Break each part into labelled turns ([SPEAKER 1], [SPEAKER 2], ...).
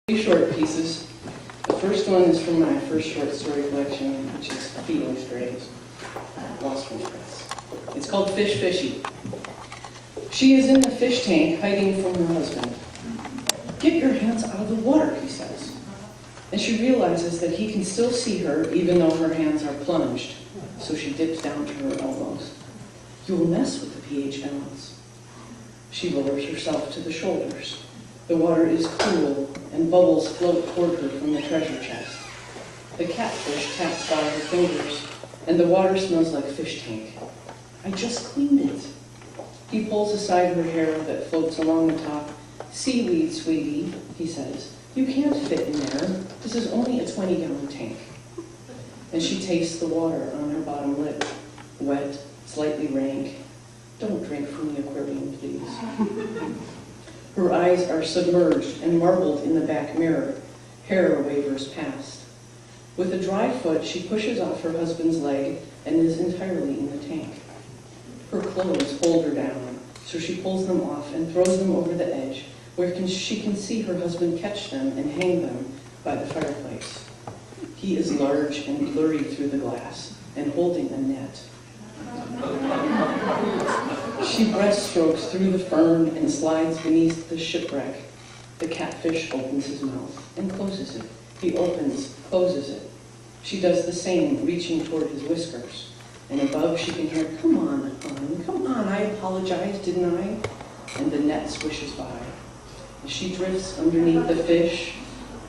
[SPEAKER 1] Three short pieces. The first one is from my first short story collection, which is Feeding Strays, Lost in Press. It's called Fish Fishy. She is in the fish tank hiding from her husband. "Get your hands out of the water," he says. And she realizes that he can still see her even though her hands are plunged, so she dips down to her elbows. "You will mess with the pH balance." She lowers herself to the shoulders. The water is cool, and bubbles float toward her from the treasure chest. The catfish taps by her fingers, and the water smells like fish tank. "I just cleaned it." He pulls aside her hair that floats along the top. "Seaweed, sweetie," he says. "You can't fit in there. This is only a 20-gallon tank." And she tastes the water on her bottom lip, wet, slightly rank. "Don't drink from the aquarium, please." Her eyes are submerged and marbled in the back mirror. Hair wavers past. With a dry foot, she pushes off her husband's leg and is entirely in the tank. Her clothes hold her down, so she pulls them off and throws them over the edge, where she can see her husband catch them and hang them by the fireplace. He is large and blurry through the glass and holding a net. She breaststrokes through the fern and slides beneath the shipwreck. The catfish opens his mouth and closes it. He opens, closes it. She does the same, reaching toward his whiskers. And above she can hear, "Come on, hon, come on, I apologized, didn't I?" And the net swishes by. As she drifts underneath the fish,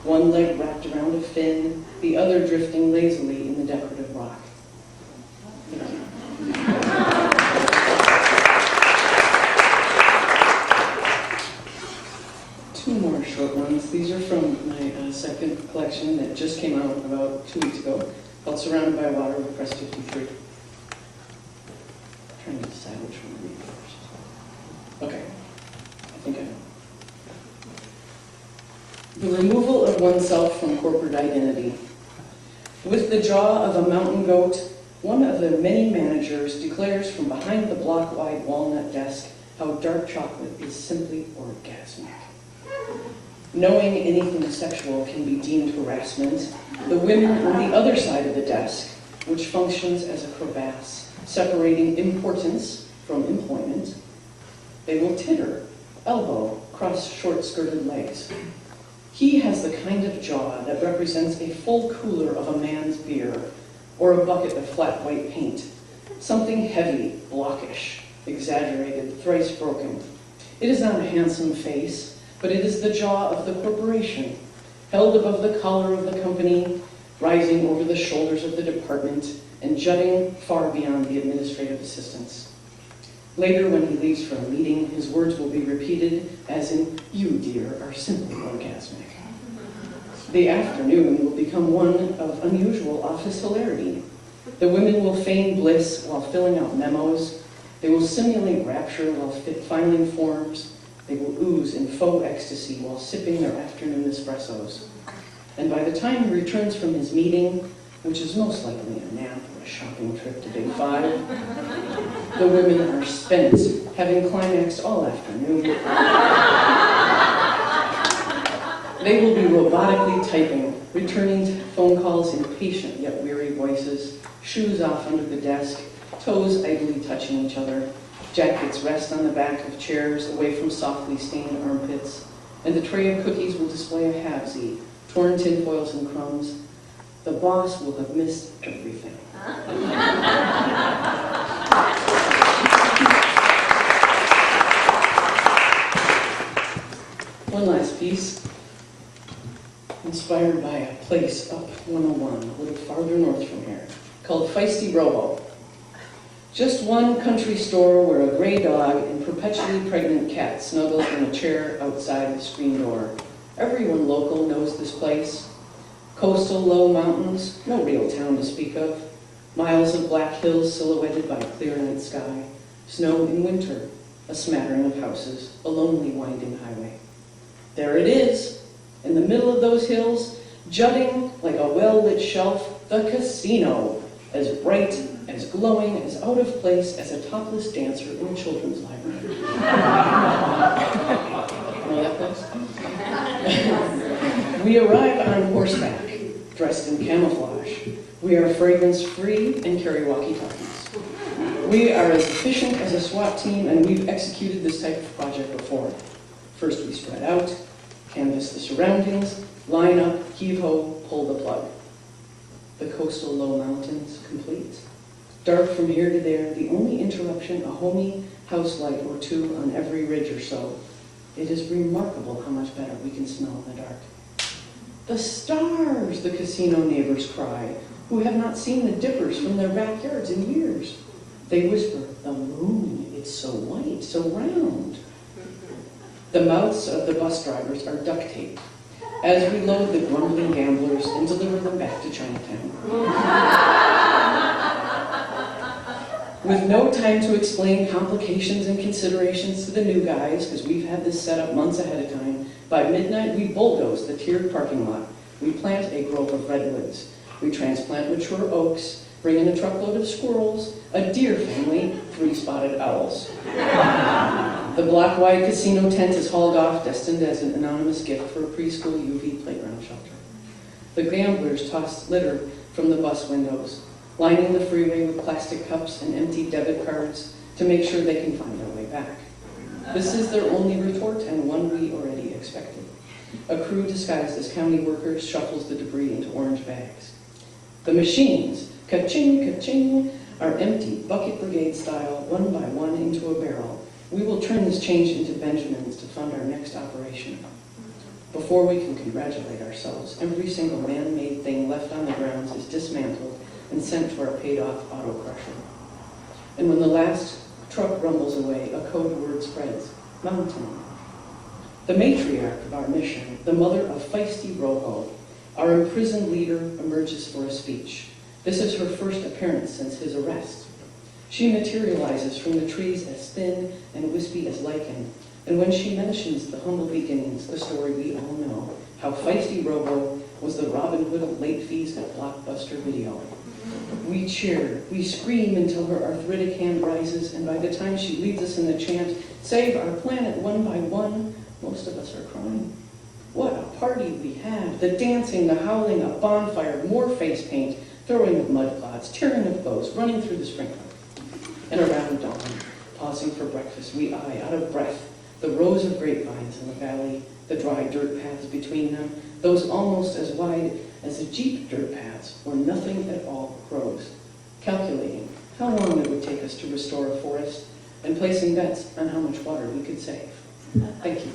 [SPEAKER 1] one leg wrapped around a fin, the other drifting lazily in the decorative rock. Two more short ones. These are from my second collection that just came out about 2 weeks ago, called Surrounded by Water with Press 53. I'm trying to decide which one to read first. Okay, I think I know. The removal of oneself from corporate identity. With the jaw of a mountain goat, one of the many managers declares from behind the block-wide walnut desk how dark chocolate is simply orgasmic. Knowing anything sexual can be deemed harassment, the women on the other side of the desk, which functions as a crevasse, separating importance from employment, they will titter, elbow, cross short-skirted legs. He has the kind of jaw that represents a full cooler of a man's beer, or a bucket of flat white paint. Something heavy, blockish, exaggerated, thrice broken. It is not a handsome face, but it is the jaw of the corporation, held above the collar of the company, rising over the shoulders of the department, and jutting far beyond the administrative assistants. Later, when he leaves for a meeting, his words will be repeated as in, "You, dear, are simply orgasmic." The afternoon will become one of unusual office hilarity. The women will feign bliss while filling out memos. They will simulate rapture while filing forms. They will ooze in faux ecstasy while sipping their afternoon espressos. And by the time he returns from his meeting, which is most likely a nap or a shopping trip to Big Five, the women are spent, having climaxed all afternoon. They will be robotically typing, returning phone calls in patient yet weary voices, shoes off under the desk, toes idly touching each other. Jackets rest on the back of chairs away from softly stained armpits, and the tray of cookies will display a halvesy, torn tinfoils and crumbs. The boss will have missed everything. One last piece, inspired by a place up 101, a little farther north from here, called Feisty Robo. Just one country store where a gray dog and perpetually pregnant cat snuggle in a chair outside the screen door. Everyone local knows this place. Coastal low mountains, no real town to speak of. Miles of black hills silhouetted by a clear night sky. Snow in winter, a smattering of houses, a lonely winding highway. There it is, in the middle of those hills, jutting like a well-lit shelf, the casino, as bright, as glowing, as out of place as a topless dancer in a children's library. Know that place? We arrive on horseback, dressed in camouflage. We are fragrance-free and carry walkie-talkies. We are as efficient as a SWAT team, and we've executed this type of project before. First we spread out, canvass the surroundings, line up, heave-ho, pull the plug. The coastal low mountains complete. Dark from here to there, the only interruption, a homey house light or two on every ridge or so. It is remarkable how much better we can smell in the dark. The stars, the casino neighbors cry, who have not seen the dippers from their backyards in years. They whisper, the moon, it's so white, so round. The mouths of the bus drivers are duct taped as we load the grumbling gamblers and deliver them back to Chinatown. With no time to explain complications and considerations to the new guys, because we've had this set up months ahead of time, by midnight we bulldoze the tiered parking lot. We plant a grove of redwoods. We transplant mature oaks, bring in a truckload of squirrels, a deer family, 3 spotted owls. The block-wide casino tent is hauled off, destined as an anonymous gift for a preschool UV playground shelter. The gamblers toss litter from the bus windows, lining the freeway with plastic cups and empty debit cards to make sure they can find their way back. This is their only retort, and one we already expected. A crew disguised as county workers shuffles the debris into orange bags. The machines, ka-ching, ka-ching, are empty, bucket brigade style, one by one into a barrel. We will turn this change into Benjamins to fund our next operation. Before we can congratulate ourselves, every single man-made thing left on the grounds is dismantled and sent to our paid-off auto crusher. And when the last truck rumbles away, a code word spreads, mountain. The matriarch of our mission, the mother of feisty Rojo, our imprisoned leader, emerges for a speech. This is her first appearance since his arrest. She materializes from the trees as thin and wispy as lichen, and when she mentions the humble beginnings, the story we all know, how feisty Rojo was the Robin Hood of late fees at Blockbuster Video. We cheer, we scream until her arthritic hand rises, and by the time she leads us in the chant, save our planet one by one, most of us are crying. What a party we had. The dancing, the howling, a bonfire, more face paint, throwing of mud clods, tearing of clothes, running through the sprinkler. And around dawn, pausing for breakfast, we eye, out of breath, the rows of grapevines in the valley, the dry dirt paths between them, those almost as wide as the Jeep dirt paths where nothing at all grows. Calculating how long it would take us to restore a forest, and placing bets on how much water we could save. Thank you.